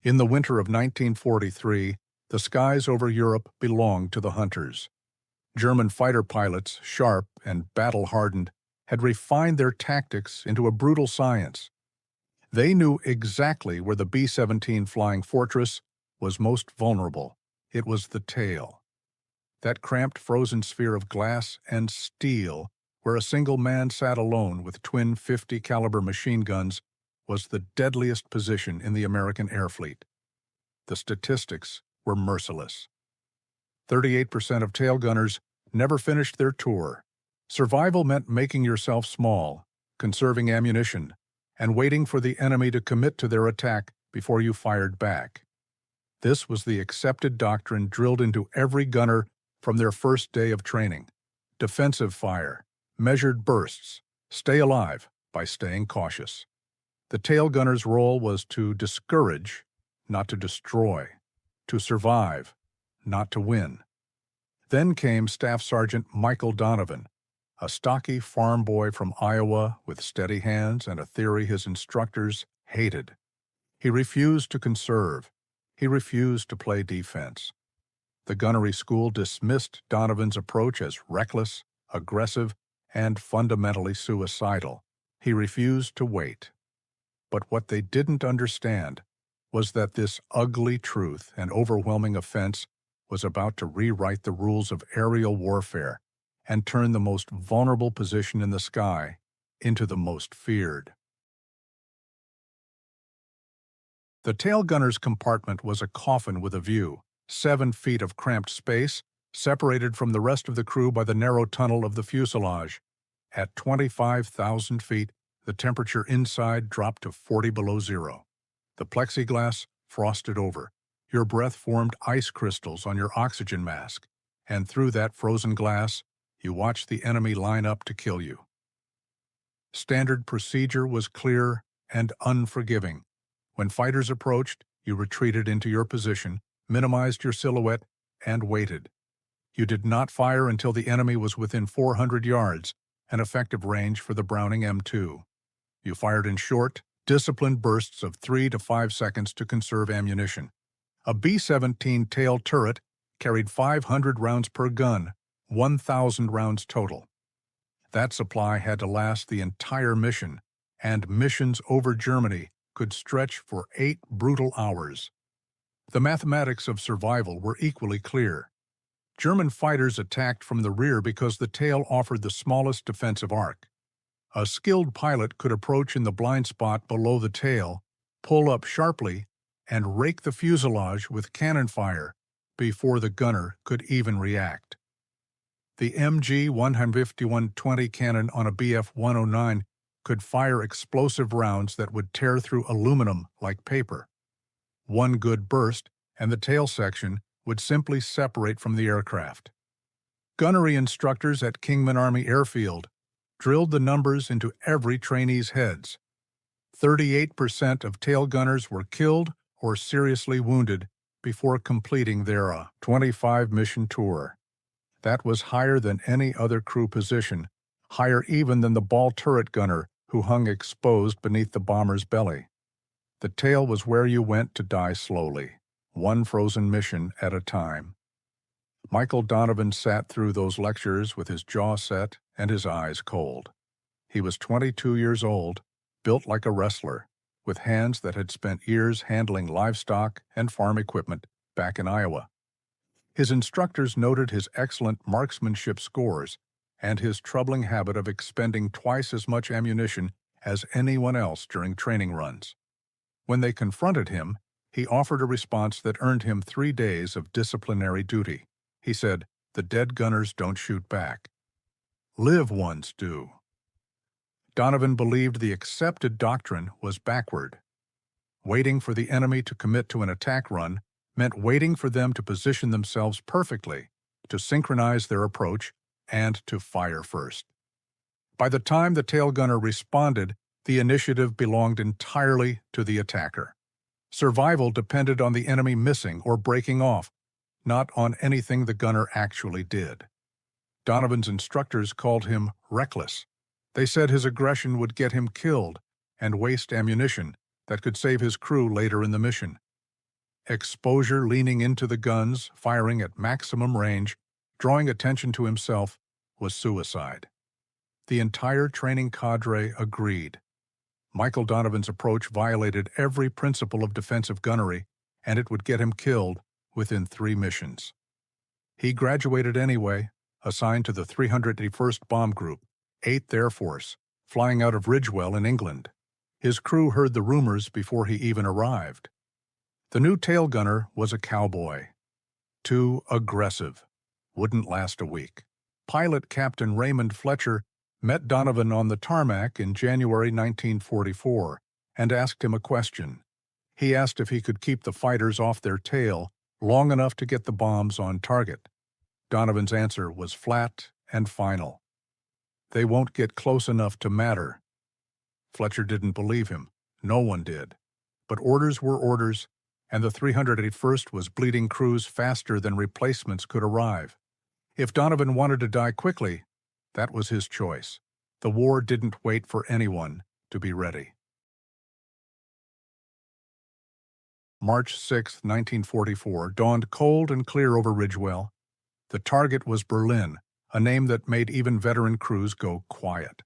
In the winter of 1943, the skies over Europe belonged to the hunters. German fighter pilots, sharp and battle-hardened, had refined their tactics into a brutal science. They knew exactly where the B-17 Flying Fortress was most vulnerable. It was the tail. That cramped frozen sphere of glass and steel, where a single man sat alone with twin 50-caliber machine guns, was the deadliest position in the American air fleet. The statistics were merciless. 38% of tail gunners never finished their tour. Survival meant making yourself small, conserving ammunition, and waiting for the enemy to commit to their attack before you fired back. This was the accepted doctrine drilled into every gunner from their first day of training. Defensive fire, measured bursts, stay alive by staying cautious. The tail gunner's role was to discourage, not to destroy, to survive, not to win. Then came Staff Sergeant Michael Donovan, a stocky farm boy from Iowa with steady hands and a theory his instructors hated. He refused to conserve. He refused to play defense. The gunnery school dismissed Donovan's approach as reckless, aggressive, and fundamentally suicidal. He refused to wait. But what they didn't understand was that this ugly truth and overwhelming offense was about to rewrite the rules of aerial warfare and turn the most vulnerable position in the sky into the most feared. The tail gunner's compartment was a coffin with a view, 7 feet of cramped space, separated from the rest of the crew by the narrow tunnel of the fuselage. At 25,000 feet, the temperature inside dropped to 40 below zero. The plexiglass frosted over. Your breath formed ice crystals on your oxygen mask, and through that frozen glass, you watched the enemy line up to kill you. Standard procedure was clear and unforgiving. When fighters approached, you retreated into your position, minimized your silhouette, and waited. You did not fire until the enemy was within 400 yards, an effective range for the Browning M2. You fired in short, disciplined bursts of 3 to 5 seconds to conserve ammunition. A B-17 tail turret carried 500 rounds per gun, 1,000 rounds total. That supply had to last the entire mission, and missions over Germany could stretch for 8 brutal hours. The mathematics of survival were equally clear. German fighters attacked from the rear because the tail offered the smallest defensive arc. A skilled pilot could approach in the blind spot below the tail, pull up sharply, and rake the fuselage with cannon fire before the gunner could even react. The MG-151-20 cannon on a Bf-109 could fire explosive rounds that would tear through aluminum like paper. One good burst, and the tail section would simply separate from the aircraft. Gunnery instructors at Kingman Army Airfield drilled the numbers into every trainee's heads. 38% of tail gunners were killed or seriously wounded before completing their 25-mission tour. That was higher than any other crew position, higher even than the ball turret gunner who hung exposed beneath the bomber's belly. The tail was where you went to die slowly, one frozen mission at a time. Michael Donovan sat through those lectures with his jaw set and his eyes cold. He was 22 years old, built like a wrestler, with hands that had spent years handling livestock and farm equipment back in Iowa. His instructors noted his excellent marksmanship scores and his troubling habit of expending twice as much ammunition as anyone else during training runs. When they confronted him, he offered a response that earned him 3 days of disciplinary duty. He said, "The dead gunners don't shoot back. Live ones do." Donovan believed the accepted doctrine was backward. Waiting for the enemy to commit to an attack run meant waiting for them to position themselves perfectly, to synchronize their approach, and to fire first. By the time the tail gunner responded, the initiative belonged entirely to the attacker. Survival depended on the enemy missing or breaking off, not on anything the gunner actually did. Donovan's instructors called him reckless. They said his aggression would get him killed and waste ammunition that could save his crew later in the mission. exposure, leaning into the guns, firing at maximum range, drawing attention to himself, was suicide. The entire training cadre agreed. Michael Donovan's approach violated every principle of defensive gunnery, and it would get him killed within 3 missions. He graduated anyway, assigned to the 381st Bomb Group, 8th Air Force, flying out of Ridgewell in England. His crew heard the rumors before he even arrived. The new tail gunner was a cowboy. Too aggressive. Wouldn't last a week. Pilot Captain Raymond Fletcher met Donovan on the tarmac in January 1944 and asked him a question. He asked if he could keep the fighters off their tail long enough to get the bombs on target. Donovan's answer was flat and final. "They won't get close enough to matter." Fletcher didn't believe him. No one did. But orders were orders, and the 381st was bleeding crews faster than replacements could arrive. If Donovan wanted to die quickly, that was his choice. The war didn't wait for anyone to be ready. March 6, 1944, dawned cold and clear over Ridgewell. The target was Berlin, a name that made even veteran crews go quiet.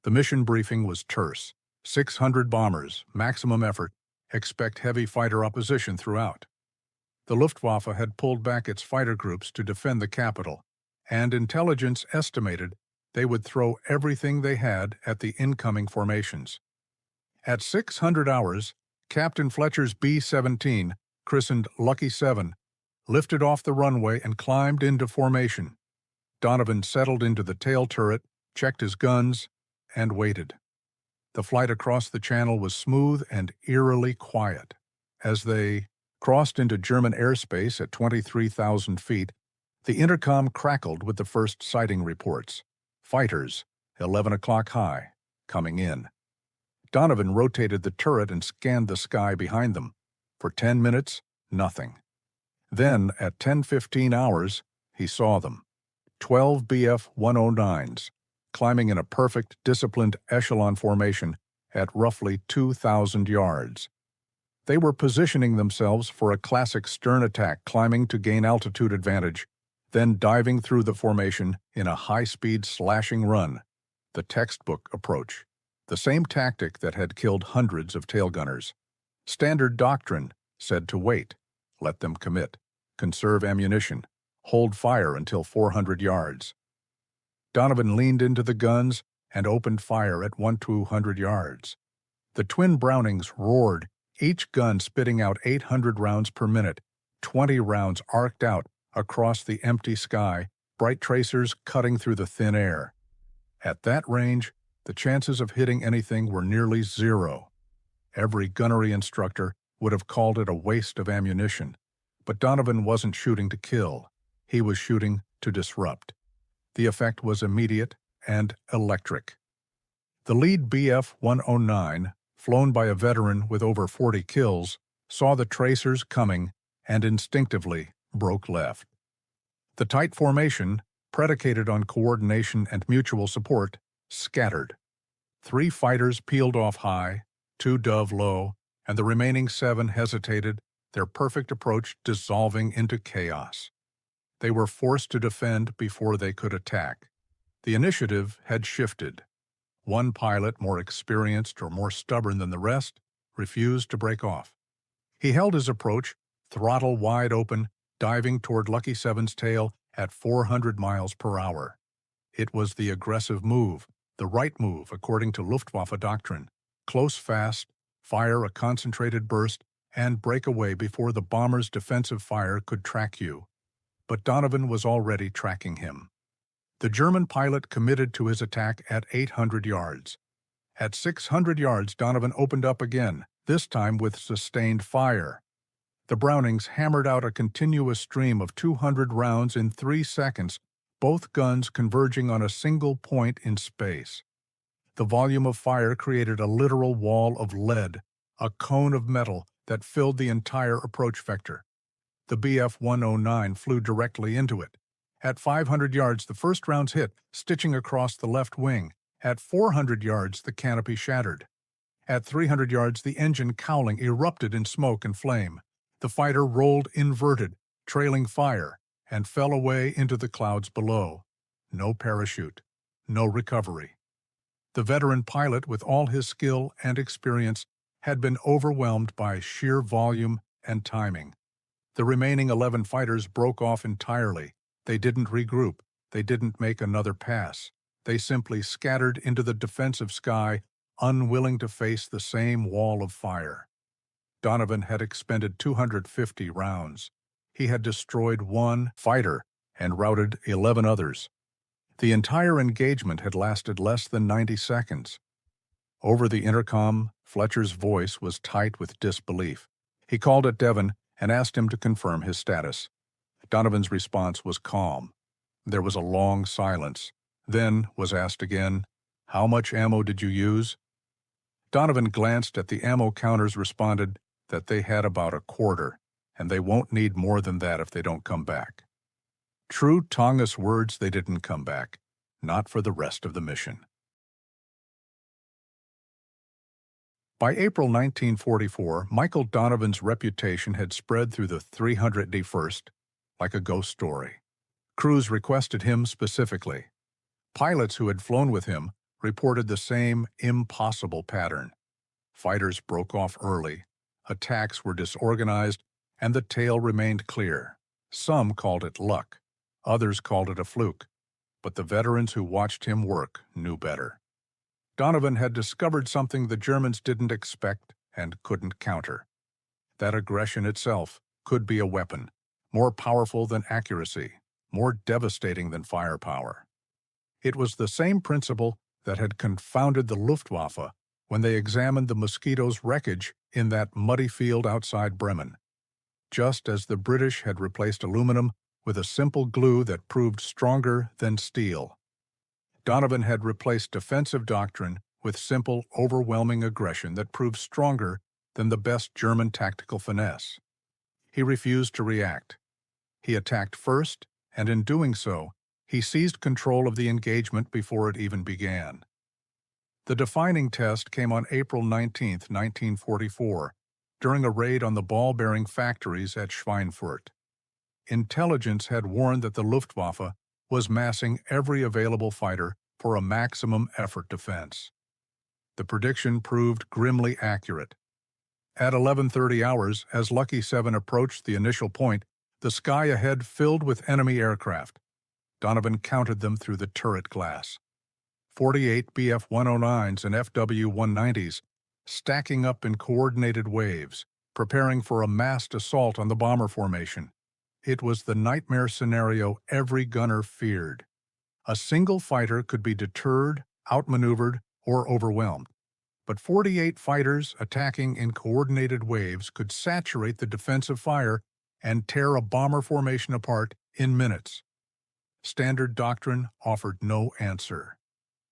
The mission briefing was terse. 600 bombers, maximum effort, expect heavy fighter opposition throughout. The Luftwaffe had pulled back its fighter groups to defend the capital, and intelligence estimated they would throw everything they had at the incoming formations. At 600 hours, Captain Fletcher's B-17, christened Lucky 7, lifted off the runway and climbed into formation. Donovan settled into the tail turret, checked his guns, and waited. The flight across the channel was smooth and eerily quiet. As they crossed into German airspace at 23,000 feet, the intercom crackled with the first sighting reports. Fighters, 11 o'clock high, coming in. Donovan rotated the turret and scanned the sky behind them. For 10 minutes, nothing. Then, at 10:15 hours, he saw them. 12 Bf-109s, climbing in a perfect, disciplined echelon formation at roughly 2,000 yards. They were positioning themselves for a classic stern attack, climbing to gain altitude advantage, then diving through the formation in a high-speed slashing run, the textbook approach, the same tactic that had killed hundreds of tailgunners. Standard doctrine said to wait, let them commit, conserve ammunition, hold fire until 400 yards. Donovan leaned into the guns and opened fire at 200 yards. The twin Brownings roared, each gun spitting out 800 rounds per minute, 20 rounds arced out across the empty sky, bright tracers cutting through the thin air. At that range, the chances of hitting anything were nearly zero. Every gunnery instructor would have called it a waste of ammunition. But Donovan wasn't shooting to kill. He was shooting to disrupt. The effect was immediate and electric. The lead Bf-109, flown by a veteran with over 40 kills, saw the tracers coming and instinctively broke left. The tight formation, predicated on coordination and mutual support, scattered. 3 fighters peeled off high, 2 dove low, and the remaining 7 hesitated, their perfect approach dissolving into chaos. They were forced to defend before they could attack. The initiative had shifted. One pilot, more experienced or more stubborn than the rest, refused to break off. He held his approach, throttle wide open, diving toward Lucky 7's tail at 400 miles per hour. It was the aggressive move, the right move according to Luftwaffe doctrine. Close fast, fire a concentrated burst, and break away before the bomber's defensive fire could track you. But Donovan was already tracking him. The German pilot committed to his attack at 800 yards. At 600 yards, Donovan opened up again, this time with sustained fire. The Brownings hammered out a continuous stream of 200 rounds in 3 seconds, both guns converging on a single point in space. The volume of fire created a literal wall of lead, a cone of metal that filled the entire approach vector. The Bf-109 flew directly into it. At 500 yards, the first rounds hit, stitching across the left wing. At 400 yards, the canopy shattered. At 300 yards, the engine cowling erupted in smoke and flame. The fighter rolled inverted, trailing fire, and fell away into the clouds below. No parachute, no recovery. The veteran pilot, with all his skill and experience, had been overwhelmed by sheer volume and timing. The remaining 11 fighters broke off entirely. They didn't regroup. They didn't make another pass. They simply scattered into the defensive sky, unwilling to face the same wall of fire. Donovan had expended 250 rounds. He had destroyed 1 fighter and routed 11 others. The entire engagement had lasted less than 90 seconds. Over the intercom, Fletcher's voice was tight with disbelief. He called at Devon and asked him to confirm his status. Donovan's response was calm. There was a long silence. Then was asked again, "How much ammo did you use?" Donovan glanced at the ammo counters, responded that they had about a quarter, and they won't need more than that if they don't come back. True Tongass words, they didn't come back. Not for the rest of the mission. By April 1944, Michael Donovan's reputation had spread through the 301st like a ghost story. Crews requested him specifically. Pilots who had flown with him reported the same impossible pattern. Fighters broke off early, attacks were disorganized, and the tail remained clear. Some called it luck, others called it a fluke, but the veterans who watched him work knew better. Donovan had discovered something the Germans didn't expect and couldn't counter. That aggression itself could be a weapon, more powerful than accuracy, more devastating than firepower. It was the same principle that had confounded the Luftwaffe when they examined the Mosquito's wreckage in that muddy field outside Bremen. Just as the British had replaced aluminum with a simple glue that proved stronger than steel, Donovan had replaced defensive doctrine with simple, overwhelming aggression that proved stronger than the best German tactical finesse. He refused to react. He attacked first, and in doing so, he seized control of the engagement before it even began. The defining test came on April 19, 1944, during a raid on the ball-bearing factories at Schweinfurt. Intelligence had warned that the Luftwaffe was massing every available fighter for a maximum effort defense. The prediction proved grimly accurate. At 11:30 hours, as Lucky 7 approached the initial point, the sky ahead filled with enemy aircraft. Donovan counted them through the turret glass. 48 Bf-109s and FW-190s, stacking up in coordinated waves, preparing for a massed assault on the bomber formation. It was the nightmare scenario every gunner feared. A single fighter could be deterred, outmaneuvered, or overwhelmed. But 48 fighters attacking in coordinated waves could saturate the defensive fire and tear a bomber formation apart in minutes. Standard doctrine offered no answer.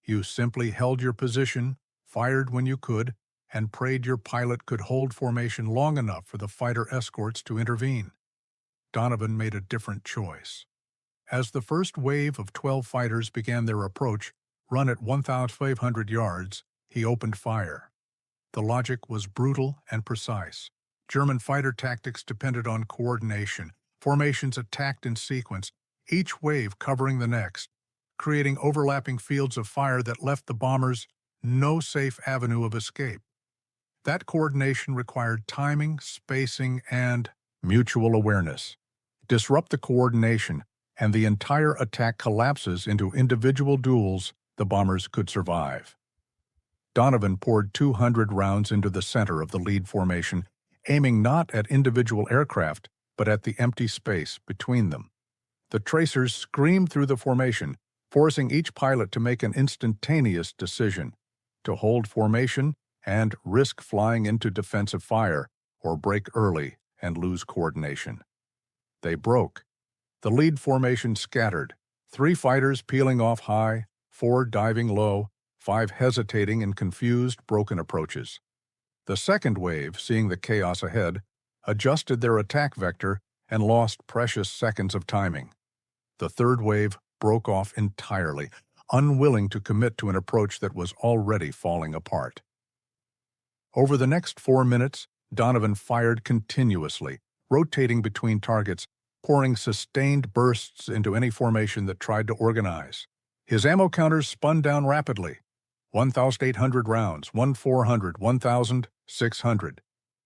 You simply held your position, fired when you could, and prayed your pilot could hold formation long enough for the fighter escorts to intervene. Donovan made a different choice. As the first wave of 12 fighters began their approach, run at 1,500 yards, he opened fire. The logic was brutal and precise. German fighter tactics depended on coordination, formations attacked in sequence, each wave covering the next, creating overlapping fields of fire that left the bombers no safe avenue of escape. That coordination required timing, spacing, and mutual awareness. Disrupt the coordination, and the entire attack collapses into individual duels the bombers could survive. Donovan poured 200 rounds into the center of the lead formation, aiming not at individual aircraft, but at the empty space between them. The tracers screamed through the formation, forcing each pilot to make an instantaneous decision: to hold formation and risk flying into defensive fire, or break early and lose coordination. They broke. The lead formation scattered, 3 fighters peeling off high, 4 diving low, 5 hesitating in confused, broken approaches. The second wave, seeing the chaos ahead, adjusted their attack vector and lost precious seconds of timing. The third wave broke off entirely, unwilling to commit to an approach that was already falling apart. Over the next 4 minutes, Donovan fired continuously, rotating between targets, pouring sustained bursts into any formation that tried to organize. His ammo counters spun down rapidly. 1,800 rounds, 1,400, 1,600.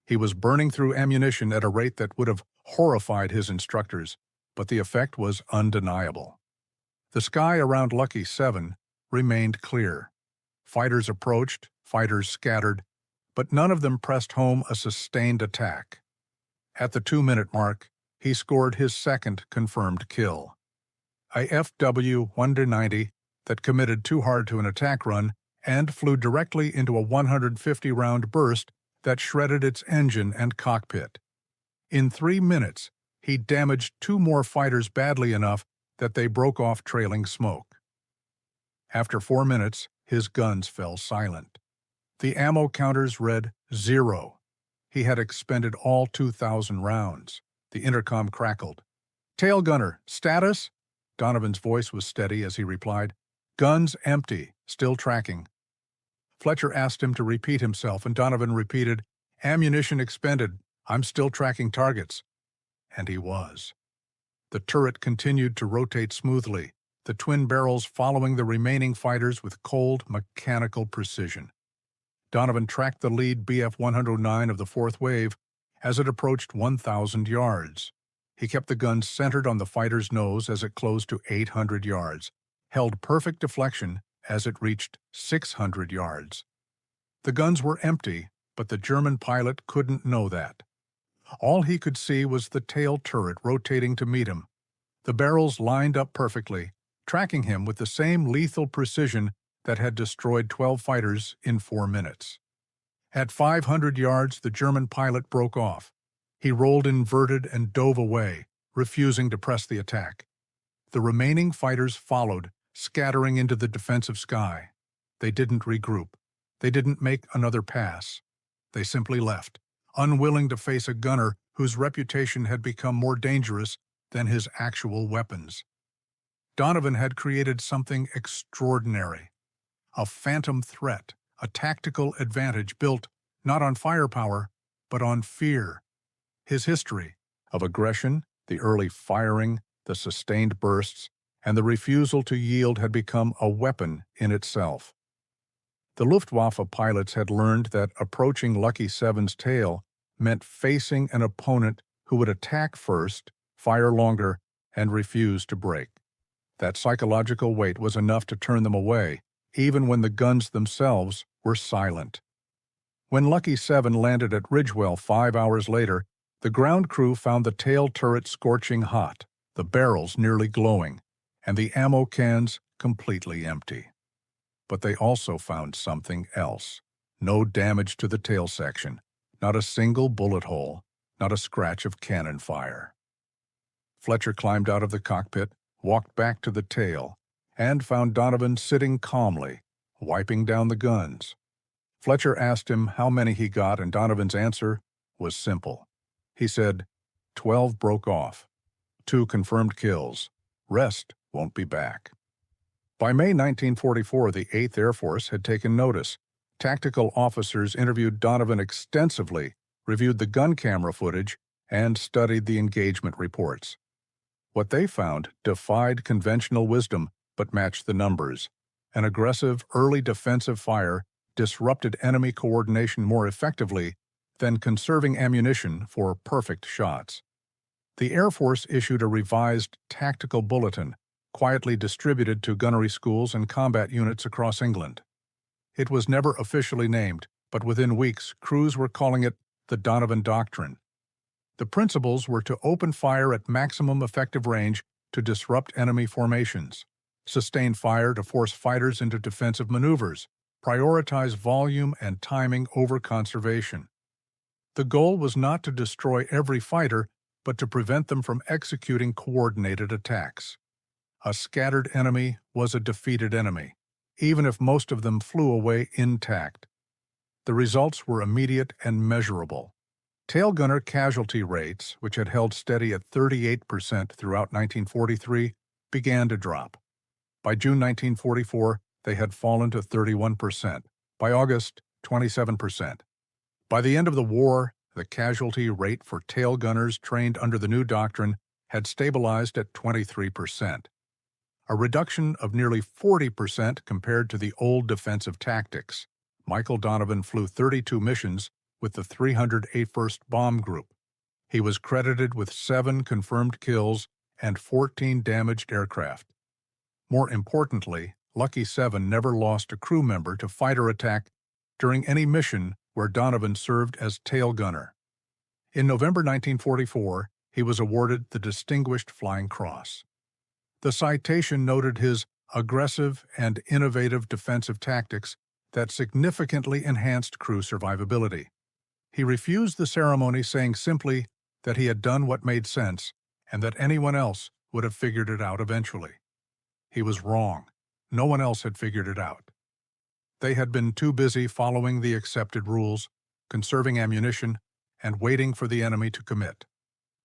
He was burning through ammunition at a rate that would have horrified his instructors, but the effect was undeniable. The sky around Lucky 7 remained clear. Fighters approached, fighters scattered, but none of them pressed home a sustained attack. At the 2-minute mark, he scored his second confirmed kill. A FW-190 that committed too hard to an attack run and flew directly into a 150-round burst that shredded its engine and cockpit. In 3 minutes, he damaged 2 more fighters badly enough that they broke off trailing smoke. After 4 minutes, his guns fell silent. The ammo counters read 0. He had expended all 2,000 rounds. The intercom crackled. "Tail gunner, status?" Donovan's voice was steady as he replied, "Guns empty, still tracking." Fletcher asked him to repeat himself, and Donovan repeated, "Ammunition expended, I'm still tracking targets." And he was. The turret continued to rotate smoothly, the twin barrels following the remaining fighters with cold, mechanical precision. Donovan tracked the lead BF-109 of the fourth wave as it approached 1,000 yards. He kept the gun centered on the fighter's nose as it closed to 800 yards, held perfect deflection as it reached 600 yards. The guns were empty, but the German pilot couldn't know that. All he could see was the tail turret rotating to meet him. The barrels lined up perfectly, tracking him with the same lethal precision that had destroyed 12 fighters in 4 minutes. At 500 yards, the German pilot broke off. He rolled inverted and dove away, refusing to press the attack. The remaining fighters followed, scattering into the defensive sky. They didn't regroup. They didn't make another pass. They simply left, unwilling to face a gunner whose reputation had become more dangerous than his actual weapons. Donovan had created something extraordinary. A phantom threat, a tactical advantage built not on firepower, but on fear. His history of aggression, the early firing, the sustained bursts, and the refusal to yield had become a weapon in itself. The Luftwaffe pilots had learned that approaching Lucky 7's tail meant facing an opponent who would attack first, fire longer, and refuse to break. That psychological weight was enough to turn them away, even when the guns themselves were silent. When Lucky 7 landed at Ridgewell 5 hours later, the ground crew found the tail turret scorching hot, the barrels nearly glowing, and the ammo cans completely empty. But they also found something else. No damage to the tail section, not a single bullet hole, not a scratch of cannon fire. Fletcher climbed out of the cockpit, walked back to the tail, and found Donovan sitting calmly, wiping down the guns. Fletcher asked him how many he got, and Donovan's answer was simple. He said, 12 broke off, 2 confirmed kills, rest won't be back. By May 1944, the 8th Air Force had taken notice. Tactical officers interviewed Donovan extensively, reviewed the gun camera footage, and studied the engagement reports. What they found defied conventional wisdom but matched the numbers. An aggressive, early defensive fire disrupted enemy coordination more effectively than conserving ammunition for perfect shots. The Air Force issued a revised tactical bulletin, quietly distributed to gunnery schools and combat units across England. It was never officially named, but within weeks, crews were calling it the Donovan Doctrine. The principles were to open fire at maximum effective range to disrupt enemy formations, sustain fire to force fighters into defensive maneuvers, prioritize volume and timing over conservation. The goal was not to destroy every fighter, but to prevent them from executing coordinated attacks. A scattered enemy was a defeated enemy, even if most of them flew away intact. The results were immediate and measurable. Tail gunner casualty rates, which had held steady at 38% throughout 1943, began to drop. By June 1944, they had fallen to 31%. By August, 27%. By the end of the war, the casualty rate for tail gunners trained under the new doctrine had stabilized at 23%, a reduction of nearly 40% compared to the old defensive tactics. Michael Donovan flew 32 missions with the 381st Bomb Group. He was credited with 7 confirmed kills and 14 damaged aircraft. More importantly, Lucky 7 never lost a crew member to fighter attack during any mission where Donovan served as tail gunner. In November 1944, he was awarded the Distinguished Flying Cross. The citation noted his aggressive and innovative defensive tactics that significantly enhanced crew survivability. He refused the ceremony, saying simply that he had done what made sense and that anyone else would have figured it out eventually. He was wrong. No one else had figured it out. They had been too busy following the accepted rules, conserving ammunition, and waiting for the enemy to commit.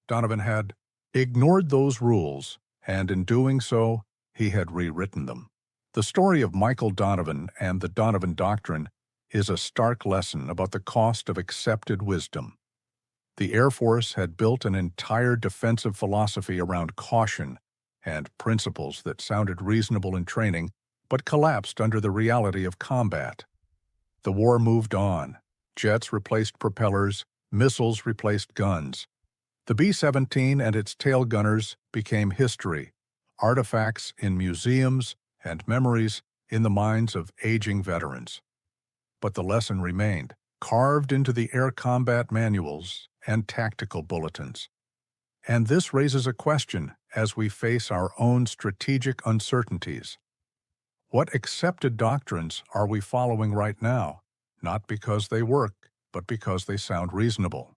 Donovan had ignored those rules, and in doing so, he had rewritten them. The story of Michael Donovan and the Donovan Doctrine is a stark lesson about the cost of accepted wisdom. The Air Force had built an entire defensive philosophy around caution and principles that sounded reasonable in training, but collapsed under the reality of combat. The war moved on. Jets replaced propellers, missiles replaced guns. The B-17 and its tail gunners became history, artifacts in museums and memories in the minds of aging veterans. But the lesson remained, carved into the air combat manuals and tactical bulletins. And this raises a question as we face our own strategic uncertainties. What accepted doctrines are we following right now, not because they work, but because they sound reasonable?